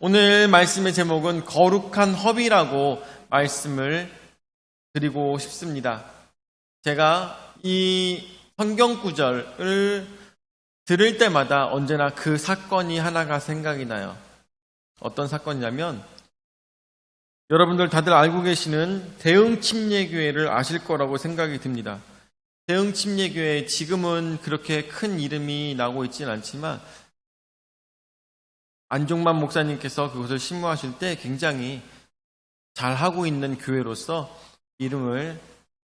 오늘 말씀의 제목은 거룩한 허비라고 말씀을 드리고 싶습니다. 제가 이 성경 구절을 들을 때마다 언제나 그 사건이 하나가 생각이 나요. 어떤 사건이냐면 여러분들 다들 알고 계시는 대흥침례교회를 아실 거라고 생각이 듭니다. 대흥침례교회 지금은 그렇게 큰 이름이 나고 있지는 않지만 안종만 목사님께서 그것을 심무하실 때 굉장히 잘하고 있는 교회로서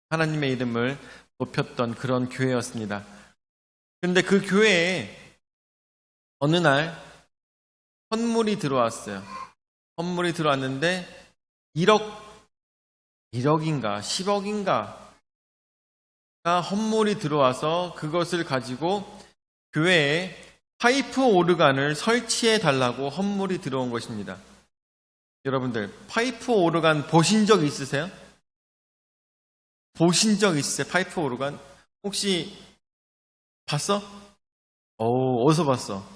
하나님의 이름을 높였던 그런 교회였습니다. 그런데 그 교회에 어느 날 헌물이 들어왔어요. 헌물이 들어왔는데 1억인가 10억인가가 헌물이 들어와서 그것을 가지고 교회에 파이프 오르간을 설치해 달라고 헌물이 들어온 것입니다. 여러분들 파이프 오르간 보신 적 있으세요? 보신 적 있으세요? 파이프 오르간? 혹시 봤어? 어디서 봤어?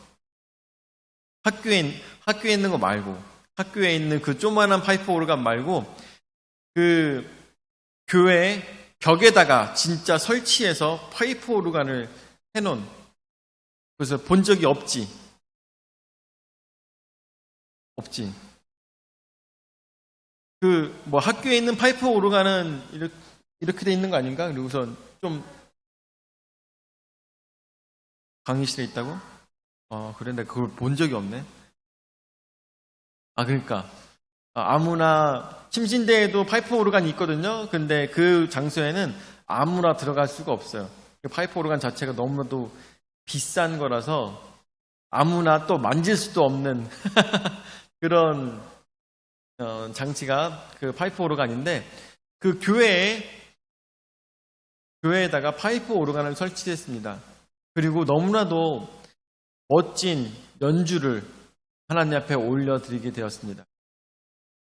학교에 있는 거 말고, 학교에 있는 그 조그만한 파이프 오르간 말고 그 교회 벽에다가 진짜 설치해서 파이프 오르간을 해놓은, 그래서 본 적이 없지. 학교에 있는 파이프 오르간은 이렇게 돼 있는 거 아닌가? 그리고선 좀 강의실에 있다고? 그런데 그걸 본 적이 없네. 그러니까 아무나 침신대에도 파이프 오르간이 있거든요. 근데 그 장소에는 아무나 들어갈 수가 없어요. 그 파이프 오르간 자체가 너무나도 비싼 거라서 아무나 또 만질 수도 없는 그런 장치가 그 파이프 오르간인데, 그 교회에다가 파이프 오르간을 설치했습니다. 그리고 너무나도 멋진 연주를 하나님 앞에 올려드리게 되었습니다.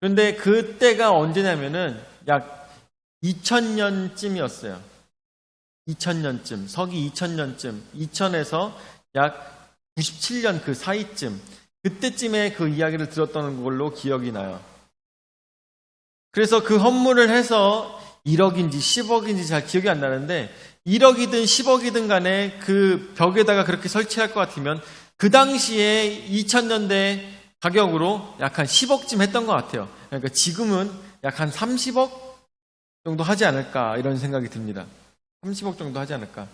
그런데 그때가 언제냐면은 약 2000년쯤이었어요. 2000년쯤, 서기 2000년쯤, 2000에서 약 97년 그 사이쯤, 그때쯤에 그 이야기를 들었던 걸로 기억이 나요. 그래서 그 헌물을 해서 1억인지 10억인지 잘 기억이 안 나는데 1억이든 10억이든 간에 그 벽에다가 그렇게 설치할 것 같으면 그 당시에 2000년대 가격으로 약 한 10억쯤 했던 것 같아요. 그러니까 지금은 약 한 30억 정도 하지 않을까 이런 생각이 듭니다. 30억 정도 하지 않을까.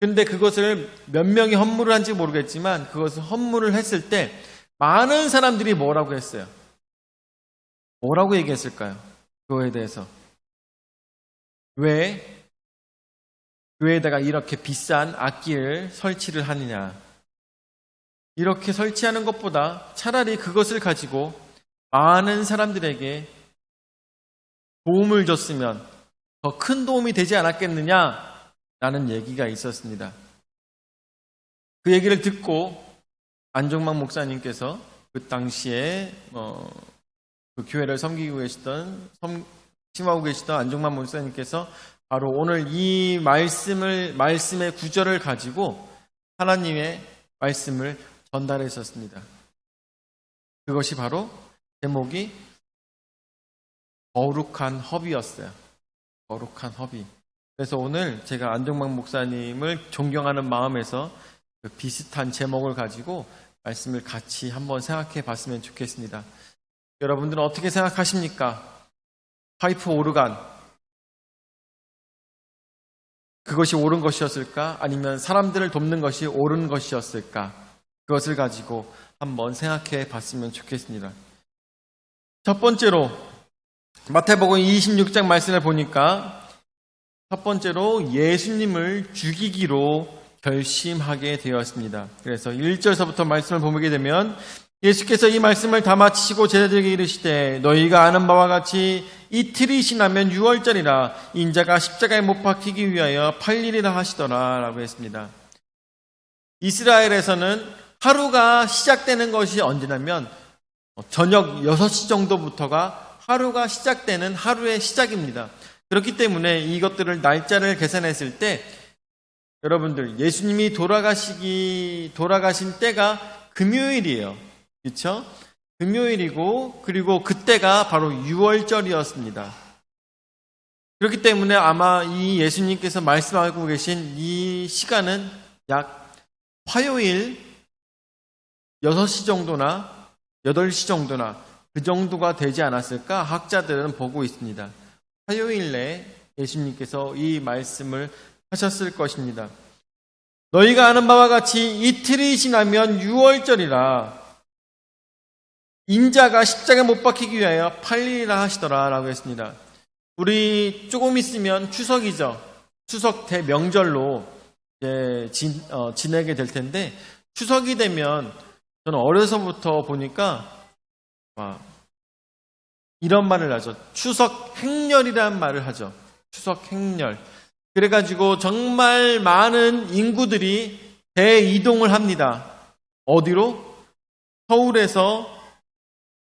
그런데 그것을 몇 명이 헌물을 한지 모르겠지만 그것을 헌물을 했을 때 많은 사람들이 뭐라고 했어요? 뭐라고 얘기했을까요? 그거에 대해서. 왜 교회에다가 이렇게 비싼 악기를 설치를 하느냐. 이렇게 설치하는 것보다 차라리 그것을 가지고 많은 사람들에게 도움을 줬으면 더 큰 도움이 되지 않았겠느냐라는 얘기가 있었습니다. 그 얘기를 듣고 안종만 목사님께서 그 당시에 그 교회를 심하고 계시던 안종만 목사님께서 바로 오늘 이 말씀의 구절을 가지고 하나님의 말씀을 전달했었습니다. 그것이 바로 제목이 거룩한 허비였어요. 거룩한 허비. 그래서 오늘 제가 안종만 목사님을 존경하는 마음에서 그 비슷한 제목을 가지고 말씀을 같이 한번 생각해 봤으면 좋겠습니다. 여러분들은 어떻게 생각하십니까? 파이프 오르간, 그것이 옳은 것이었을까? 아니면 사람들을 돕는 것이 옳은 것이었을까? 그것을 가지고 한번 생각해 봤으면 좋겠습니다. 첫 번째로 마태복음 26장 말씀을 보니까 첫 번째로 예수님을 죽이기로 결심하게 되었습니다. 그래서 1절서부터 말씀을 보게 되면 예수께서 이 말씀을 다 마치시고 제자들에게 이르시되 너희가 아는 바와 같이 이틀이 지나면 6월절이라 인자가 십자가에 못 박히기 위하여 팔리리라 하시더라 라고 했습니다. 이스라엘에서는 하루가 시작되는 것이 언제냐면 저녁 6시 정도부터가 하루가 시작되는 하루의 시작입니다. 그렇기 때문에 이것들을 날짜를 계산했을 때 여러분들 예수님이 돌아가신 때가 금요일이에요. 그렇죠? 금요일이고 그리고 그때가 바로 유월절이었습니다. 그렇기 때문에 아마 이 예수님께서 말씀하고 계신 이 시간은 약 화요일 6시 정도나 8시 정도나 그 정도가 되지 않았을까 학자들은 보고 있습니다. 화요일에 예수님께서 이 말씀을 하셨을 것입니다. 너희가 아는 바와 같이 이틀이 지나면 유월절이라 인자가 십자가에 못 박히기 위하여 팔리라 하시더라 라고 했습니다. 우리 조금 있으면 추석이죠. 추석 대명절로 지내게 될 텐데 추석이 되면 저는 어려서부터 보니까 이런 말을 하죠. 추석 행렬이라는 말을 하죠. 추석 행렬. 그래가지고 정말 많은 인구들이 대이동을 합니다. 어디로? 서울에서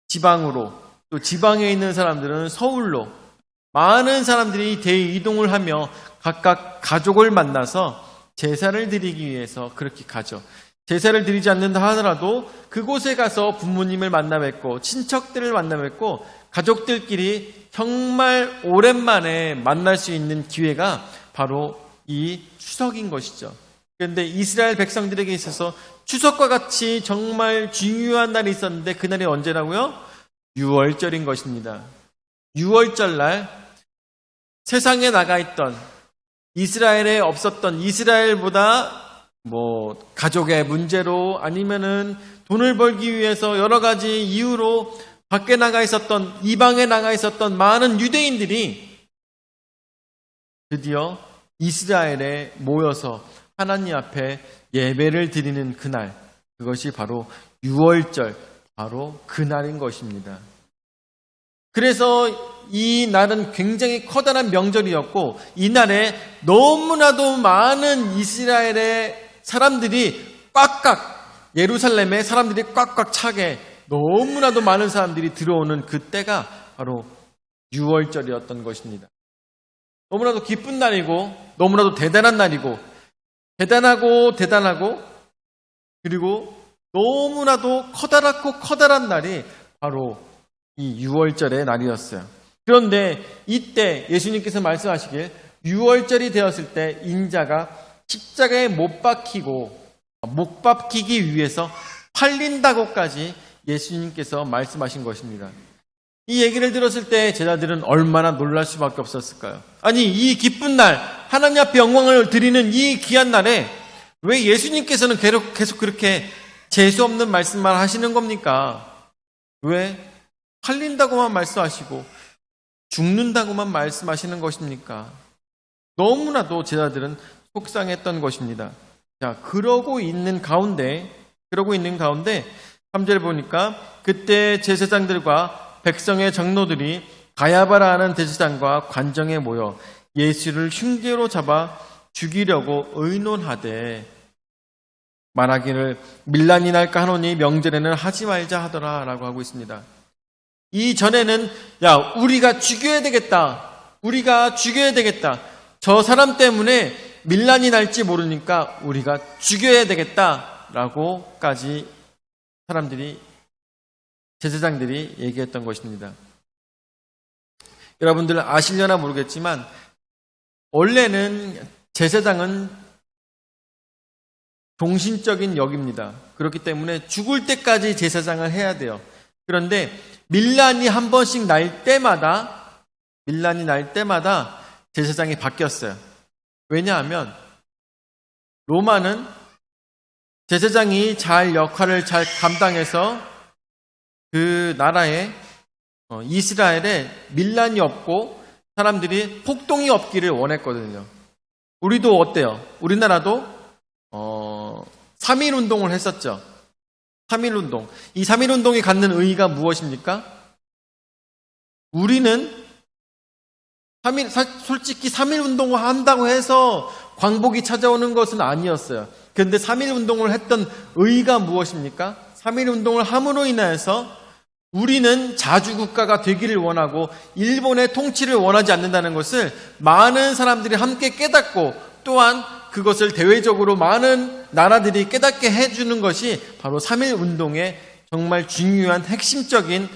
지방으로, 또 지방에 있는 사람들은 서울로 많은 사람들이 대이동을 하며 각각 가족을 만나서 제사를 드리기 위해서 그렇게 가죠. 제사를 드리지 않는다 하더라도 그곳에 가서 부모님을 만나 뵙고 친척들을 만나 뵙고 가족들끼리 정말 오랜만에 만날 수 있는 기회가 바로 이 추석인 것이죠. 그런데 이스라엘 백성들에게 있어서 추석과 같이 정말 중요한 날이 있었는데 그날이 언제라고요? 유월절인 것입니다. 유월절날 세상에 나가 있던 이스라엘에 없었던 이스라엘보다 가족의 문제로 아니면은 돈을 벌기 위해서 여러 가지 이유로 밖에 나가 있었던 이방에 나가 있었던 많은 유대인들이 드디어 이스라엘에 모여서 하나님 앞에 예배를 드리는 그날, 그것이 바로 유월절, 바로 그날인 것입니다. 그래서 이 날은 굉장히 커다란 명절이었고 이 날에 너무나도 많은 이스라엘의 사람들이 예루살렘에 사람들이 꽉꽉 차게 너무나도 많은 사람들이 들어오는 그때가 바로 유월절이었던 것입니다. 너무나도 기쁜 날이고 너무나도 대단한 날이고 대단하고 그리고 너무나도 커다란 날이 바로 이 유월절의 날이었어요. 그런데 이때 예수님께서 말씀하시길 유월절이 되었을 때 인자가 십자가에 못 박히기 위해서 팔린다고까지 예수님께서 말씀하신 것입니다. 이 얘기를 들었을 때 제자들은 얼마나 놀랄 수밖에 없었을까요? 아니, 이 기쁜 날, 하나님 앞에 영광을 드리는 이 귀한 날에 왜 예수님께서는 계속 그렇게 재수 없는 말씀만 하시는 겁니까? 왜 팔린다고만 말씀하시고 죽는다고만 말씀하시는 것입니까? 너무나도 제자들은 속상했던 것입니다. 자, 그러고 있는 가운데 3절에 보니까 그때 제사장들과 백성의 장로들이 가야바라 하는 대제사장과 관정에 모여 예수를 흉계로 잡아 죽이려고 의논하되 말하기를 밀란이 날까 하노니 명절에는 하지 말자 하더라 라고 하고 있습니다. 이전에는 우리가 죽여야 되겠다. 저 사람 때문에 밀란이 날지 모르니까 우리가 죽여야 되겠다라고까지 제사장들이 얘기했던 것입니다. 여러분들 아시려나 모르겠지만 원래는 제사장은 종신적인 역입니다. 그렇기 때문에 죽을 때까지 제사장을 해야 돼요. 그런데 밀란이 한 번씩 날 때마다 제사장이 바뀌었어요. 왜냐하면 로마는 제사장이 역할을 잘 감당해서 그 나라에 이스라엘에 밀란이 없고 사람들이 폭동이 없기를 원했거든요. 우리도 어때요? 우리나라도 3.1운동을 했었죠. 3.1운동. 이 3.1운동이 갖는 의의가 무엇입니까? 우리는 솔직히 3.1운동을 한다고 해서 광복이 찾아오는 것은 아니었어요. 그런데 3.1운동을 했던 의의가 무엇입니까? 3.1운동을 함으로 인해서 우리는 자주국가가 되기를 원하고 일본의 통치를 원하지 않는다는 것을 많은 사람들이 함께 깨닫고 또한 그것을 대외적으로 많은 나라들이 깨닫게 해주는 것이 바로 3.1운동의 정말 중요한 핵심적인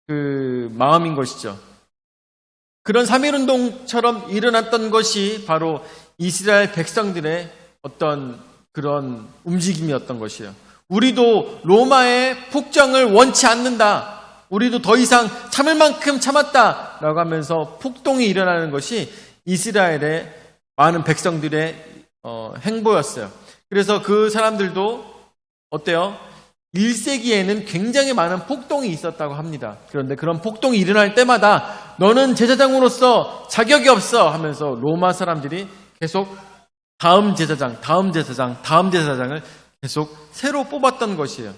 그 마음인 것이죠. 그런 3.1운동처럼 일어났던 것이 바로 이스라엘 백성들의 어떤 그런 움직임이었던 것이에요. 우리도 로마의 폭정을 원치 않는다. 우리도 더 이상 참을 만큼 참았다. 라고 하면서 폭동이 일어나는 것이 이스라엘의 많은 백성들의 행보였어요. 그래서 그 사람들도 어때요? 1세기에는 굉장히 많은 폭동이 있었다고 합니다. 그런데 그런 폭동이 일어날 때마다 너는 제사장으로서 자격이 없어 하면서 로마 사람들이 계속 다음 제사장을 계속 새로 뽑았던 것이에요.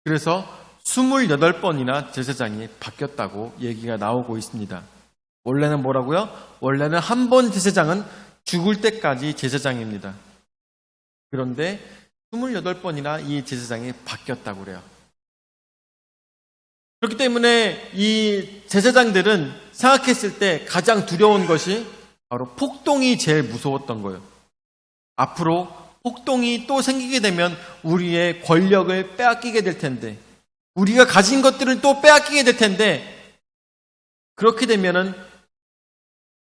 그래서 28번이나 제사장이 바뀌었다고 얘기가 나오고 있습니다. 원래는 뭐라고요? 원래는 한 번 제사장은 죽을 때까지 제사장입니다. 그런데 28번이나 이 제사장이 바뀌었다고 그래요. 그렇기 때문에 이 제사장들은 생각했을 때 가장 두려운 것이 바로 폭동이 제일 무서웠던 거예요. 앞으로 폭동이 또 생기게 되면 우리의 권력을 빼앗기게 될 텐데, 우리가 가진 것들을 또 빼앗기게 될 텐데, 그렇게 되면은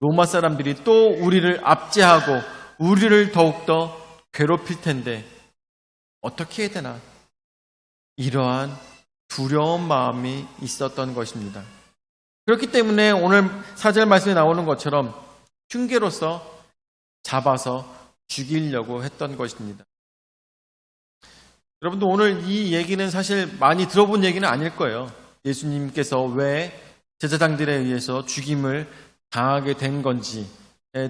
로마 사람들이 또 우리를 압제하고 우리를 더욱더 괴롭힐 텐데 어떻게 해야 되나? 이러한 두려운 마음이 있었던 것입니다. 그렇기 때문에 오늘 4절 말씀에 나오는 것처럼 흉계로서 잡아서 죽이려고 했던 것입니다. 여러분들 오늘 이 얘기는 사실 많이 들어본 얘기는 아닐 거예요. 예수님께서 왜 제사장들에 의해서 죽임을 당하게 된 건지에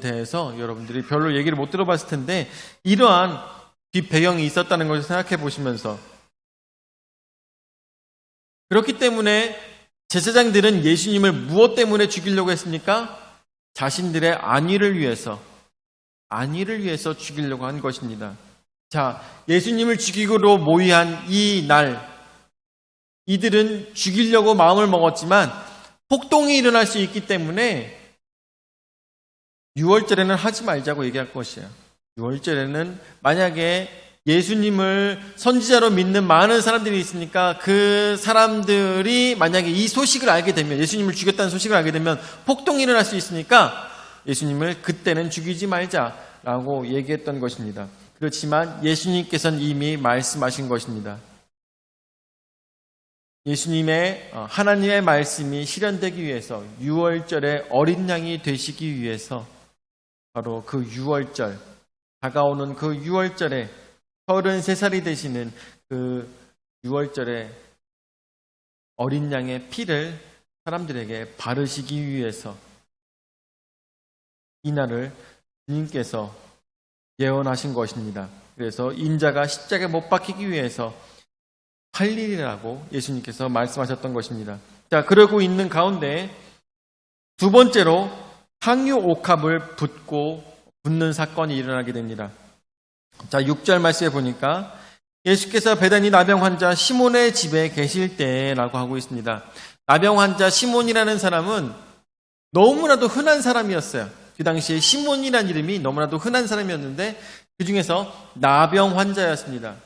대해서 여러분들이 별로 얘기를 못 들어봤을 텐데 이러한 뒷배경이 있었다는 것을 생각해 보시면서, 그렇기 때문에 제사장들은 예수님을 무엇 때문에 죽이려고 했습니까? 자신들의 안위를 위해서 죽이려고 한 것입니다. 자, 예수님을 죽이기로 모의한 이 날, 이들은 죽이려고 마음을 먹었지만 폭동이 일어날 수 있기 때문에 6월절에는 하지 말자고 얘기할 것이에요. 6월절에는 만약에 예수님을 선지자로 믿는 많은 사람들이 있으니까 그 사람들이 만약에 이 소식을 알게 되면, 예수님을 죽였다는 소식을 알게 되면 폭동이 일어날 수 있으니까 예수님을 그때는 죽이지 말자라고 얘기했던 것입니다. 그렇지만 예수님께서는 이미 말씀하신 것입니다. 예수님의 하나님의 말씀이 실현되기 위해서 6월절에 어린 양이 되시기 위해서 바로 그 6월절, 다가오는 그 6월절에 33살이 되시는 그 6월절에 어린 양의 피를 사람들에게 바르시기 위해서 이날을 주님께서 예언하신 것입니다. 그래서 인자가 십자가에 못 박히기 위해서 8일이라고 예수님께서 말씀하셨던 것입니다. 자, 그러고 있는 가운데 두 번째로 향유 옥합을 붓는 사건이 일어나게 됩니다. 자, 6절 말씀에 보니까 예수께서 베다니 나병 환자 시몬의 집에 계실 때라고 하고 있습니다. 나병 환자 시몬이라는 사람은 너무나도 흔한 사람이었어요. 그 당시에 시몬이라는 이름이 너무나도 흔한 사람이었는데 그 중에서 나병 환자였습니다.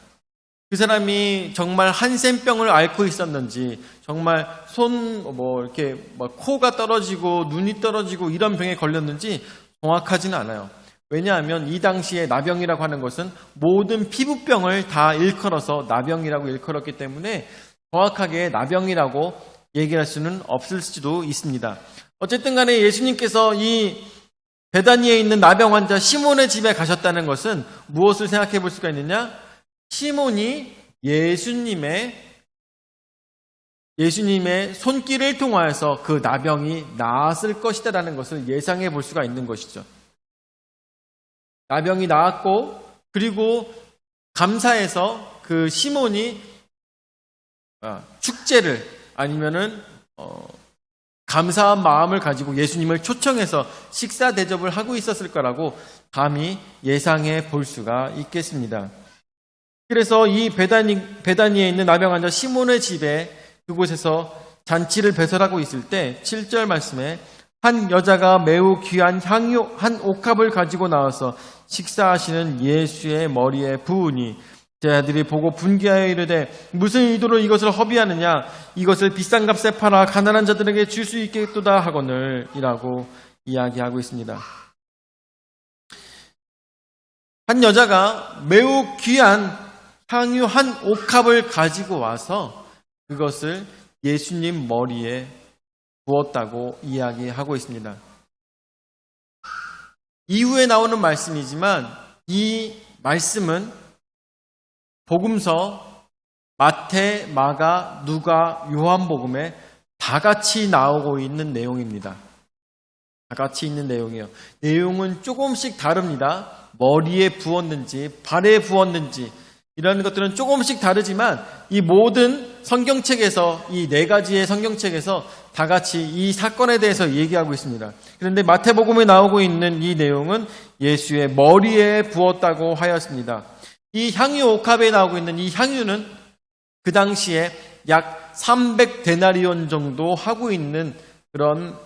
그 사람이 정말 한센병을 앓고 있었는지, 정말 이렇게 코가 떨어지고 눈이 떨어지고 이런 병에 걸렸는지 정확하지는 않아요. 왜냐하면 이 당시에 나병이라고 하는 것은 모든 피부병을 다 일컬어서 나병이라고 일컬었기 때문에 정확하게 나병이라고 얘기할 수는 없을 수도 있습니다. 어쨌든 간에 예수님께서 이 베다니에 있는 나병 환자 시몬의 집에 가셨다는 것은 무엇을 생각해 볼 수가 있느냐? 시몬이 예수님의 손길을 통하여서 그 나병이 나았을 것이다라는 것을 예상해 볼 수가 있는 것이죠. 나병이 나았고, 그리고 감사해서 그 시몬이 축제를 아니면은 감사한 마음을 가지고 예수님을 초청해서 식사 대접을 하고 있었을 거라고 감히 예상해 볼 수가 있겠습니다. 그래서 이 베다니에 있는 나병 환자 시몬의 집에 그곳에서 잔치를 배설하고 있을 때 7절 말씀에 한 여자가 매우 귀한 향유 한 옥합을 가지고 나와서 식사하시는 예수의 머리에 부으니 제자들이 보고 분개하여 이르되 무슨 의도로 이것을 허비하느냐 이것을 비싼 값에 팔아 가난한 자들에게 줄 수 있겠도다 하거늘 이라고 이야기하고 있습니다. 한 여자가 매우 귀한 향유 한 옥합을 가지고 와서 그것을 예수님 머리에 부었다고 이야기하고 있습니다. 이후에 나오는 말씀이지만 이 말씀은 복음서 마태, 마가, 누가, 요한복음에 다 같이 나오고 있는 내용입니다. 다 같이 있는 내용이에요. 내용은 조금씩 다릅니다. 머리에 부었는지 발에 부었는지 이런 것들은 조금씩 다르지만 이 모든 성경책에서 이 네 가지의 성경책에서 다 같이 이 사건에 대해서 얘기하고 있습니다. 그런데 마태복음에 나오고 있는 이 내용은 예수의 머리에 부었다고 하였습니다. 이 향유 옥합에 나오고 있는 이 향유는 그 당시에 약 300데나리온 정도 하고 있는 그런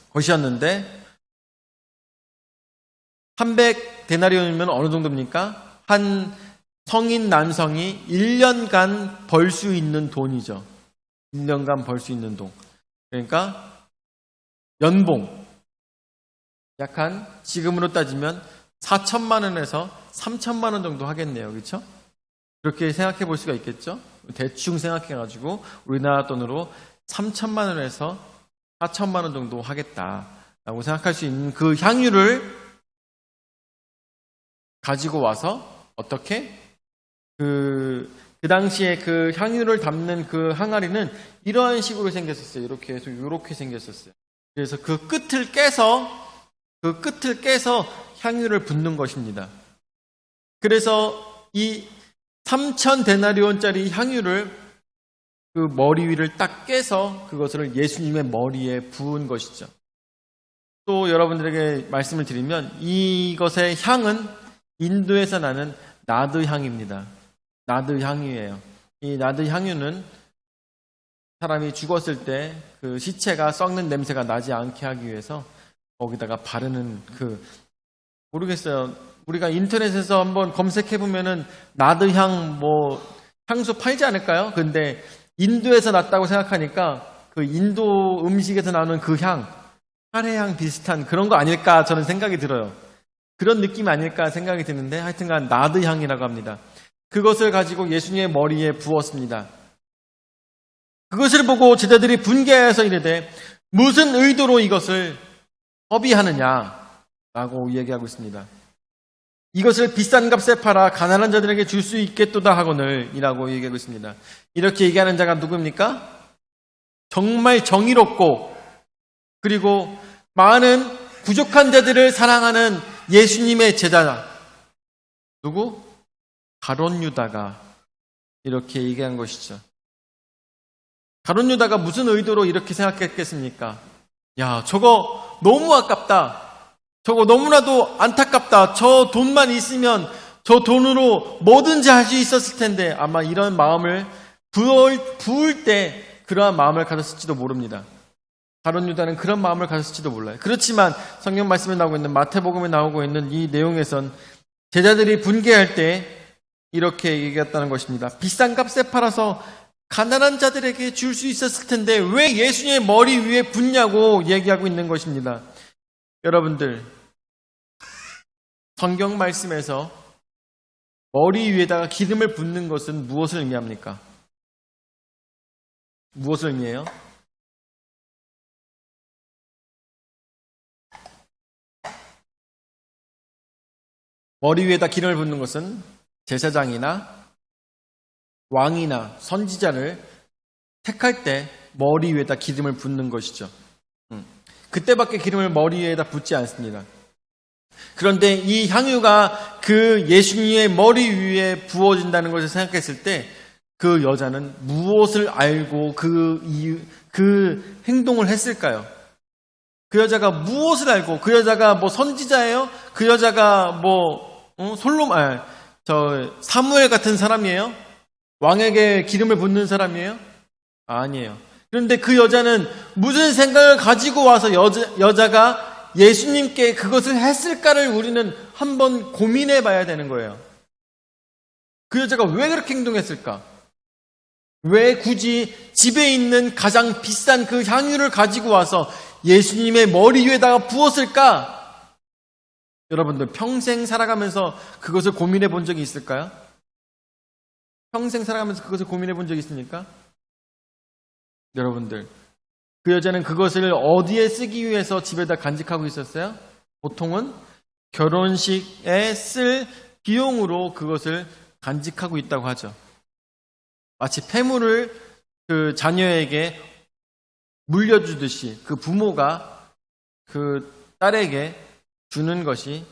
것이었는데 300데나리온이면 어느 정도입니까? 한 성인 남성이 1년간 벌 수 있는 돈이죠. 1년간 벌 수 있는 돈. 그러니까 연봉 약 한 지금으로 따지면 4천만 원에서 3천만 원 정도 하겠네요. 그렇죠? 그렇게 생각해 볼 수가 있겠죠? 대충 생각해 가지고 우리나라 돈으로 3천만 원에서 4천만 원 정도 하겠다라고 생각할 수 있는 그 향유를 가지고 와서 어떻게 그 당시에 그 향유를 담는 그 항아리는 이러한 식으로 생겼었어요. 이렇게 해서 이렇게 생겼었어요. 그래서 그 끝을 깨서 향유를 붓는 것입니다. 그래서 이 3,000데나리온짜리 향유를 그 머리 위를 딱 깨서 그것을 예수님의 머리에 부은 것이죠. 또 여러분들에게 말씀을 드리면 이것의 향은 인도에서 나는 나드 향입니다. 나드 향유예요. 이 나드 향유는 사람이 죽었을 때 그 시체가 썩는 냄새가 나지 않게 하기 위해서 거기다가 바르는 모르겠어요. 우리가 인터넷에서 한번 검색해 보면은 나드 향 향수 팔지 않을까요? 근데 인도에서 났다고 생각하니까 그 인도 음식에서 나오는 그 향, 카레향 비슷한 그런 거 아닐까 저는 생각이 들어요. 그런 느낌이 아닐까 생각이 드는데 하여튼간 나드 향이라고 합니다. 그것을 가지고 예수님의 머리에 부었습니다. 그것을 보고 제자들이 분개하여서 이르되 무슨 의도로 이것을 허비하느냐라고 얘기하고 있습니다. 이것을 비싼 값에 팔아 가난한 자들에게 줄 수 있겠도다 하거늘 이라고 얘기하고 있습니다. 이렇게 얘기하는 자가 누구입니까? 정말 정의롭고 그리고 많은 부족한 자들을 사랑하는 예수님의 제자 누구? 가룟 유다가 이렇게 얘기한 것이죠. 가룟 유다가 무슨 의도로 이렇게 생각했겠습니까? 야, 저거 너무 아깝다. 저거 너무나도 안타깝다. 저 돈만 있으면 저 돈으로 뭐든지 할 수 있었을 텐데 아마 이런 마음을 부을 때 그러한 마음을 가졌을지도 모릅니다. 가룟 유다는 그런 마음을 가졌을지도 몰라요. 그렇지만 성경 말씀에 나오고 있는 마태복음에 나오고 있는 이 내용에선 제자들이 분개할 때 이렇게 얘기했다는 것입니다. 비싼 값에 팔아서 가난한 자들에게 줄 수 있었을 텐데 왜 예수님의 머리 위에 붓냐고 얘기하고 있는 것입니다. 여러분들, 성경 말씀에서 머리 위에다가 기름을 붓는 것은 무엇을 의미합니까? 무엇을 의미해요? 머리 위에다 기름을 붓는 것은 제사장이나 왕이나 선지자를 택할 때 머리 위에다 기름을 붓는 것이죠. 그때밖에 기름을 머리 위에다 붓지 않습니다. 그런데 이 향유가 그 예수님의 머리 위에 부어진다는 것을 생각했을 때 그 여자는 무엇을 알고 그 행동을 했을까요? 그 여자가 무엇을 알고 그 여자가 선지자예요? 그 여자가 사무엘 같은 사람이에요? 왕에게 기름을 붓는 사람이에요? 아니에요. 그런데 그 여자는 무슨 생각을 가지고 와서 여자가 예수님께 그것을 했을까를 우리는 한번 고민해 봐야 되는 거예요. 그 여자가 왜 그렇게 행동했을까? 왜 굳이 집에 있는 가장 비싼 그 향유를 가지고 와서 예수님의 머리 위에다가 부었을까? 여러분들 평생 살아가면서 그것을 고민해 본 적이 있을까요? 평생 살아가면서 그것을 고민해 본 적이 있습니까? 여러분들, 그 여자는 그것을 어디에 쓰기 위해서 집에다 간직하고 있었어요? 보통은 결혼식에 쓸 비용으로 그것을 간직하고 있다고 하죠. 마치 폐물을 그 자녀에게 물려주듯이 그 부모가 그 딸에게 주는 것이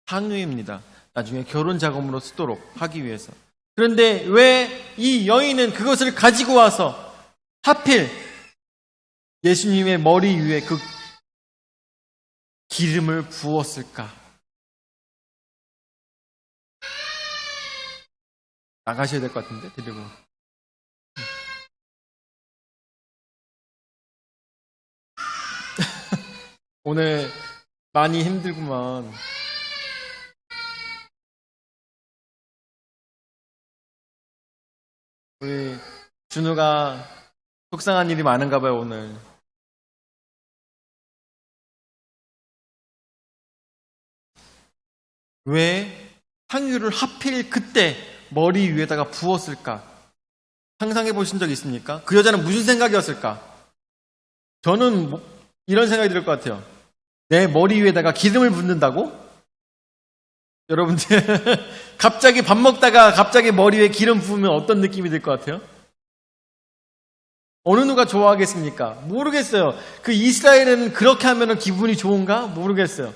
향유입니다. 나중에 결혼 자금으로 쓰도록 하기 위해서. 그런데 왜 이 여인은 그것을 가지고 와서 하필 예수님의 머리 위에 그 기름을 부었을까? 나가셔야 될 것 같은데, 데리고. 오늘 많이 힘들구만. 우리 준우가 속상한 일이 많은가 봐요, 오늘. 왜 향유를 하필 그때 머리 위에다가 부었을까? 상상해 보신 적 있습니까? 그 여자는 무슨 생각이었을까? 저는 이런 생각이 들 것 같아요. 내 머리 위에다가 기름을 붓는다고? 여러분들 갑자기 밥 먹다가 갑자기 머리 위에 기름 부으면 어떤 느낌이 들 것 같아요? 어느 누가 좋아하겠습니까? 모르겠어요. 그 이스라엘에는 그렇게 하면 기분이 좋은가? 모르겠어요.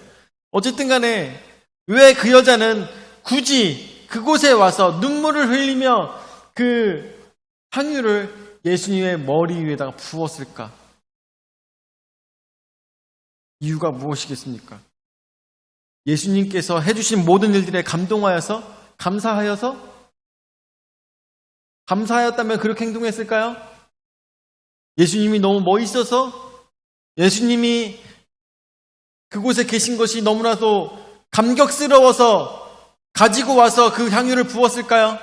어쨌든 간에 왜 그 여자는 굳이 그곳에 와서 눈물을 흘리며 그 향유를 예수님의 머리 위에다가 부었을까? 이유가 무엇이겠습니까? 예수님께서 해주신 모든 일들에 감사하였다면 그렇게 행동했을까요? 예수님이 너무 멋있어서? 예수님이 그곳에 계신 것이 너무나도 감격스러워서 가지고 와서 그 향유를 부었을까요?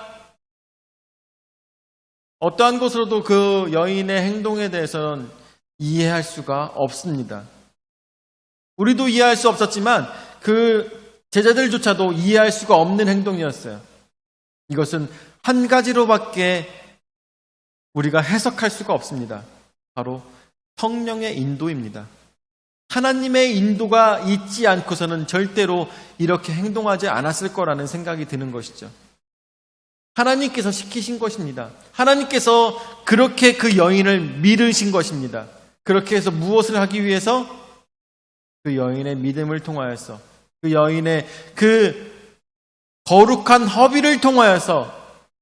어떠한 것으로도 그 여인의 행동에 대해서는 이해할 수가 없습니다. 우리도 이해할 수 없었지만 그 제자들조차도 이해할 수가 없는 행동이었어요. 이것은 한 가지로밖에 우리가 해석할 수가 없습니다. 바로 성령의 인도입니다. 하나님의 인도가 있지 않고서는 절대로 이렇게 행동하지 않았을 거라는 생각이 드는 것이죠. 하나님께서 시키신 것입니다. 하나님께서 그렇게 그 여인을 믿으신 것입니다. 그렇게 해서 무엇을 하기 위해서? 그 여인의 믿음을 통하여서, 그 여인의 그 거룩한 허비를 통하여서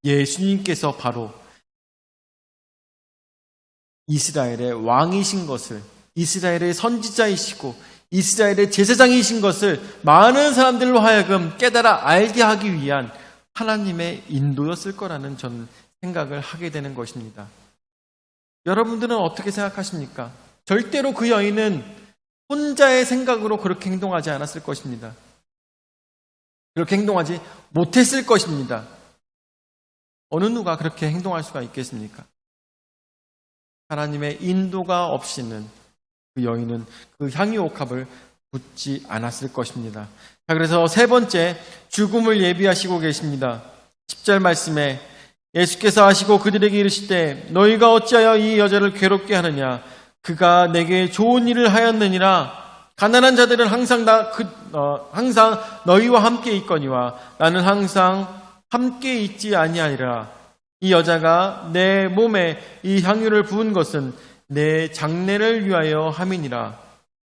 예수님께서 바로 이스라엘의 왕이신 것을, 이스라엘의 선지자이시고 이스라엘의 제사장이신 것을 많은 사람들로 하여금 깨달아 알게 하기 위한 하나님의 인도였을 거라는 저는 생각을 하게 되는 것입니다. 여러분들은 어떻게 생각하십니까? 절대로 그 여인은 혼자의 생각으로 그렇게 행동하지 않았을 것입니다. 그렇게 행동하지 못했을 것입니다. 어느 누가 그렇게 행동할 수가 있겠습니까? 하나님의 인도가 없이는 그 여인은 그 향유 옥합을 붓지 않았을 것입니다. 자, 그래서 세 번째, 죽음을 예비하시고 계십니다. 10절 말씀에 예수께서 하시고 그들에게 이르시되 너희가 어찌하여 이 여자를 괴롭게 하느냐? 그가 내게 좋은 일을 하였느니라. 가난한 자들은 항상 너희와 함께 있거니와 나는 항상 함께 있지 아니하리라. 이 여자가 내 몸에 이 향유를 부은 것은 내 장례를 위하여 함이니라.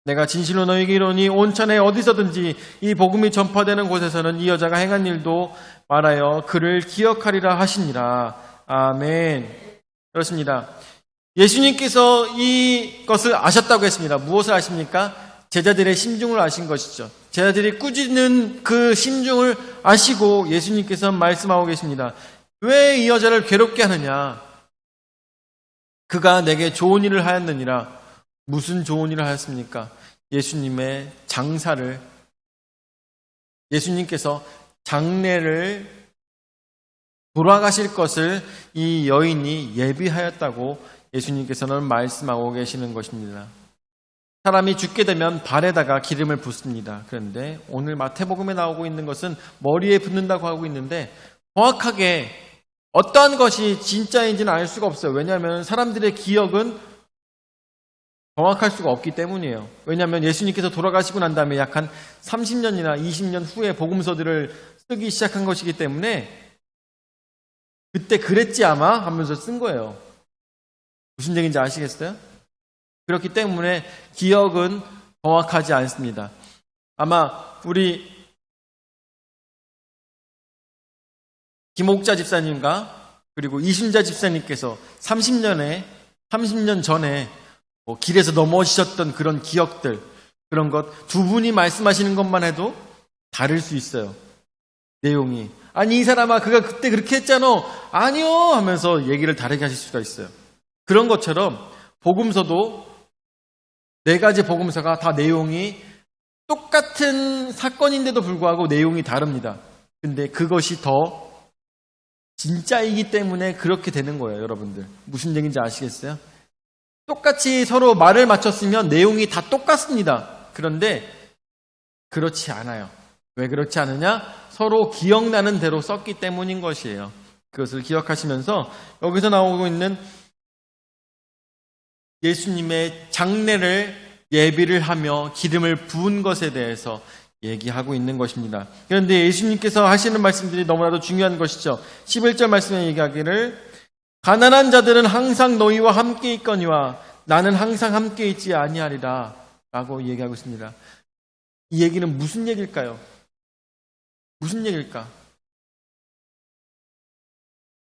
내가 진실로 너희에게 이르노니 온천에 어디서든지 이 복음이 전파되는 곳에서는 이 여자가 행한 일도 말하여 그를 기억하리라 하시니라. 아멘. 그렇습니다. 예수님께서 이것을 아셨다고 했습니다. 무엇을 아십니까? 제자들의 심중을 아신 것이죠. 제자들이 꾸짖는 그 심중을 아시고 예수님께서 말씀하고 계십니다. 왜 이 여자를 괴롭게 하느냐? 그가 내게 좋은 일을 하였느니라. 무슨 좋은 일을 하였습니까? 예수님의 장사를, 예수님께서 장례를 돌아가실 것을 이 여인이 예비하였다고 예수님께서는 말씀하고 계시는 것입니다. 사람이 죽게 되면 발에다가 기름을 붓습니다. 그런데 오늘 마태복음에 나오고 있는 것은 머리에 붓는다고 하고 있는데 정확하게 어떠한 것이 진짜인지는 알 수가 없어요. 왜냐하면 사람들의 기억은 정확할 수가 없기 때문이에요. 왜냐하면 예수님께서 돌아가시고 난 다음에 약 한 30년이나 20년 후에 복음서들을 쓰기 시작한 것이기 때문에 그때 그랬지 아마 하면서 쓴 거예요. 무슨 얘기인지 아시겠어요? 그렇기 때문에 기억은 정확하지 않습니다. 아마 우리 김옥자 집사님과 그리고 이순자 집사님께서 30년 전에 길에서 넘어지셨던 그런 기억들, 그런 것 두 분이 말씀하시는 것만 해도 다를 수 있어요. 내용이. 아니 이 사람아 그가 그때 그렇게 했잖아. 아니요 하면서 얘기를 다르게 하실 수가 있어요. 그런 것처럼 복음서도 4가지 복음서가 다 내용이 똑같은 사건인데도 불구하고 내용이 다릅니다. 근데 그것이 더 진짜이기 때문에 그렇게 되는 거예요, 여러분들. 무슨 얘기인지 아시겠어요? 똑같이 서로 말을 맞췄으면 내용이 다 똑같습니다. 그런데 그렇지 않아요. 왜 그렇지 않으냐? 서로 기억나는 대로 썼기 때문인 것이에요. 그것을 기억하시면서 여기서 나오고 있는 예수님의 장례를 예비를 하며 기름을 부은 것에 대해서 얘기하고 있는 것입니다. 그런데 예수님께서 하시는 말씀들이 너무나도 중요한 것이죠. 11절 말씀에 얘기하기를 가난한 자들은 항상 너희와 함께 있거니와 나는 항상 함께 있지 아니하리라 라고 얘기하고 있습니다. 이 얘기는 무슨 얘기일까요? 무슨 얘기일까?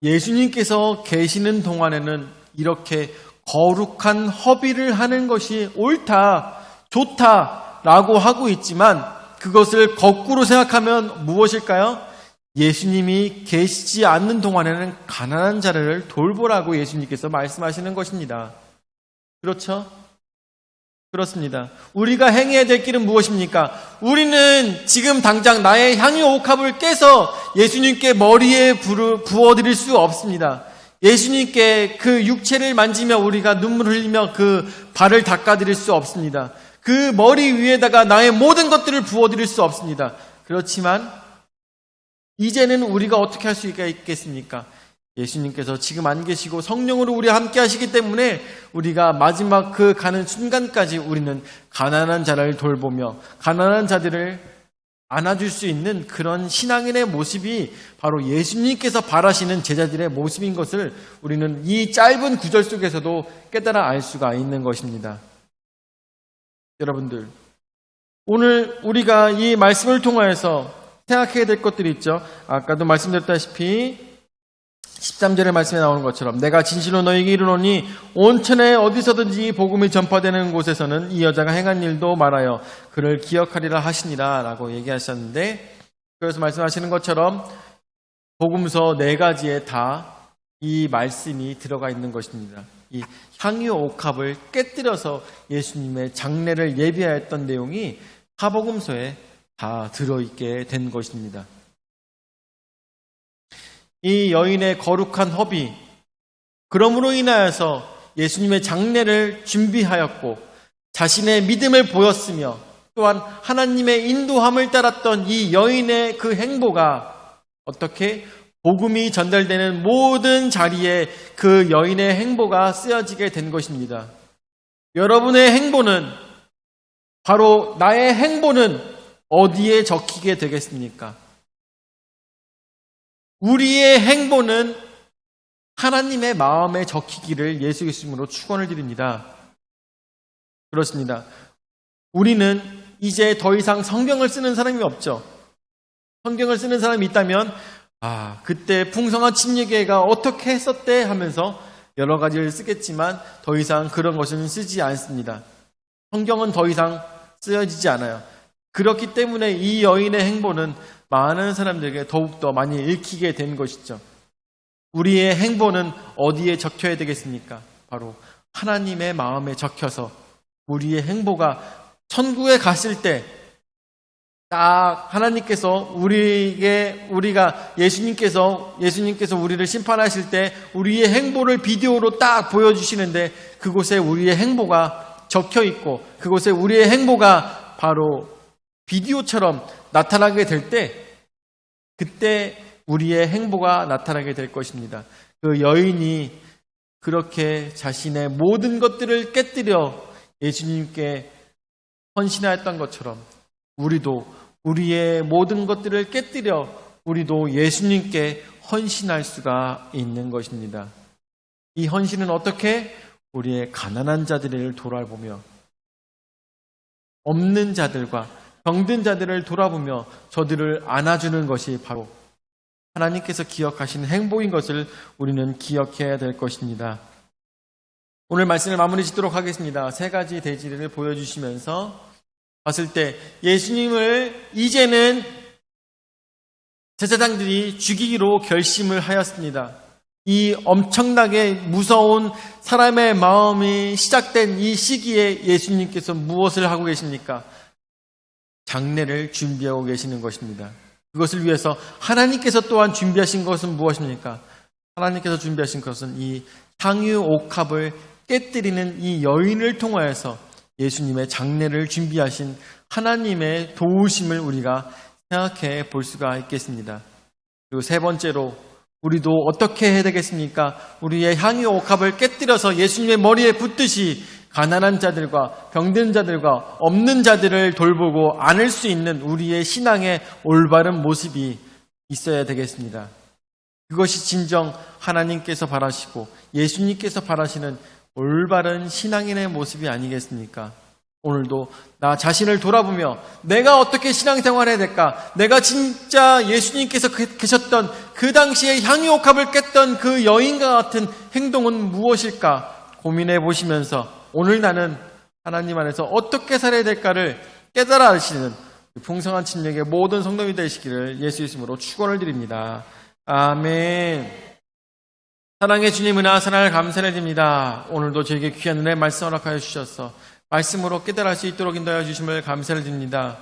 예수님께서 계시는 동안에는 이렇게 거룩한 허비를 하는 것이 옳다, 좋다라고 하고 있지만 그것을 거꾸로 생각하면 무엇일까요? 예수님이 계시지 않는 동안에는 가난한 자를 돌보라고 예수님께서 말씀하시는 것입니다. 그렇죠? 그렇습니다. 우리가 행해야 될 길은 무엇입니까? 우리는 지금 당장 나의 향유 옥합을 깨서 예수님께 머리에 부어드릴 수 없습니다. 예수님께 그 육체를 만지며 우리가 눈물을 흘리며 그 발을 닦아드릴 수 없습니다. 그 머리 위에다가 나의 모든 것들을 부어드릴 수 없습니다. 그렇지만 이제는 우리가 어떻게 할 수 있겠습니까? 예수님께서 지금 안 계시고 성령으로 우리와 함께 하시기 때문에 우리가 마지막 그 가는 순간까지 우리는 가난한 자를 돌보며 가난한 자들을 안아줄 수 있는 그런 신앙인의 모습이 바로 예수님께서 바라시는 제자들의 모습인 것을 우리는 이 짧은 구절 속에서도 깨달아 알 수가 있는 것입니다. 여러분들, 오늘 우리가 이 말씀을 통하여서 생각해야 될 것들이 있죠. 아까도 말씀드렸다시피 13절의 말씀에 나오는 것처럼 내가 진실로 너희에게 이르노니 온천에 어디서든지 복음이 전파되는 곳에서는 이 여자가 행한 일도 말하여 그를 기억하리라 하시니라 라고 얘기하셨는데, 그래서 말씀하시는 것처럼 복음서 4가지에 다 이 말씀이 들어가 있는 것입니다. 이 향유 옥합을 깨뜨려서 예수님의 장례를 예비하였던 내용이 사복음서에 다 들어있게 된 것입니다. 이 여인의 거룩한 허비, 그러므로 인하여서 예수님의 장례를 준비하였고 자신의 믿음을 보였으며 또한 하나님의 인도함을 따랐던 이 여인의 그 행보가 어떻게 복음이 전달되는 모든 자리에 그 여인의 행보가 쓰여지게 된 것입니다. 여러분의 행보는, 바로 나의 행보는 어디에 적히게 되겠습니까? 우리의 행보는 하나님의 마음에 적히기를 예수 그리스도로 축원을 드립니다. 그렇습니다. 우리는 이제 더 이상 성경을 쓰는 사람이 없죠. 성경을 쓰는 사람이 있다면 그때 풍성한 침례교회가 어떻게 했었대 하면서 여러 가지를 쓰겠지만 더 이상 그런 것은 쓰지 않습니다. 성경은 더 이상 쓰여지지 않아요. 그렇기 때문에 이 여인의 행보는 많은 사람들에게 더욱더 많이 읽히게 된 것이죠. 우리의 행보는 어디에 적혀야 되겠습니까? 바로 하나님의 마음에 적혀서 우리의 행보가 천국에 갔을 때 딱 하나님께서 예수님께서 우리를 심판하실 때 우리의 행보를 비디오로 딱 보여주시는데 그곳에 우리의 행보가 적혀 있고 그곳에 우리의 행보가 바로 비디오처럼 나타나게 될 때 그때 우리의 행보가 나타나게 될 것입니다. 그 여인이 그렇게 자신의 모든 것들을 깨뜨려 예수님께 헌신하였던 것처럼 우리도 우리의 모든 것들을 깨뜨려 우리도 예수님께 헌신할 수가 있는 것입니다. 이 헌신은 어떻게? 우리의 가난한 자들을 돌아보며 없는 자들과 병든 자들을 돌아보며 저들을 안아주는 것이 바로 하나님께서 기억하신 행복인 것을 우리는 기억해야 될 것입니다. 오늘 말씀을 마무리 짓도록 하겠습니다. 세 가지 대지를 보여주시면서 봤을 때 예수님을 이제는 제사장들이 죽이기로 결심을 하였습니다. 이 엄청나게 무서운 사람의 마음이 시작된 이 시기에 예수님께서 무엇을 하고 계십니까? 장례를 준비하고 계시는 것입니다. 그것을 위해서 하나님께서 또한 준비하신 것은 무엇입니까? 하나님께서 준비하신 것은 이 향유 옥합을 깨뜨리는 이 여인을 통하여서 예수님의 장례를 준비하신 하나님의 도우심을 우리가 생각해 볼 수가 있겠습니다. 그리고 세 번째로 우리도 어떻게 해야 되겠습니까? 우리의 향유 옥합을 깨뜨려서 예수님의 머리에 붙듯이 가난한 자들과 병든 자들과 없는 자들을 돌보고 안을 수 있는 우리의 신앙의 올바른 모습이 있어야 되겠습니다. 그것이 진정 하나님께서 바라시고 예수님께서 바라시는 올바른 신앙인의 모습이 아니겠습니까? 오늘도 나 자신을 돌아보며 내가 어떻게 신앙생활해야 될까? 내가 진짜 예수님께서 계셨던 그 당시에 향유옥합을 깼던 그 여인과 같은 행동은 무엇일까? 고민해 보시면서 오늘 나는 하나님 안에서 어떻게 살아야 될까를 깨달아 하시는 풍성한 침략의 모든 성도님이 되시기를 예수 이름으로 축원을 드립니다. 아멘. 사랑의 주님 은혜와 사랑을 감사를 드립니다. 오늘도 저에게 귀한 은혜 말씀 허락하여 주셔서 말씀으로 깨달을 수 있도록 인도하여 주심을 감사를 드립니다.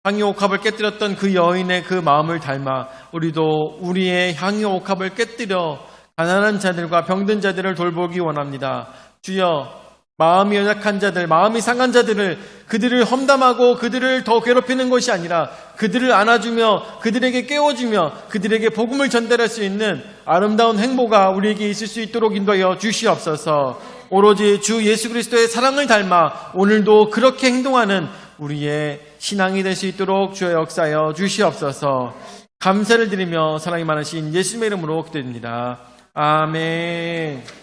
향유옥합을 깨뜨렸던 그 여인의 그 마음을 닮아 우리도 우리의 향유옥합을 깨뜨려 가난한 자들과 병든 자들을 돌보기 원합니다. 주여, 마음이 연약한 자들, 마음이 상한 자들을 그들을 험담하고 그들을 더 괴롭히는 것이 아니라 그들을 안아주며 그들에게 깨워주며 그들에게 복음을 전달할 수 있는 아름다운 행보가 우리에게 있을 수 있도록 인도하여 주시옵소서. 오로지 주 예수 그리스도의 사랑을 닮아 오늘도 그렇게 행동하는 우리의 신앙이 될 수 있도록 주의 역사하여 주시옵소서. 감사를 드리며 사랑이 많으신 예수님의 이름으로 기도드립니다. 아멘.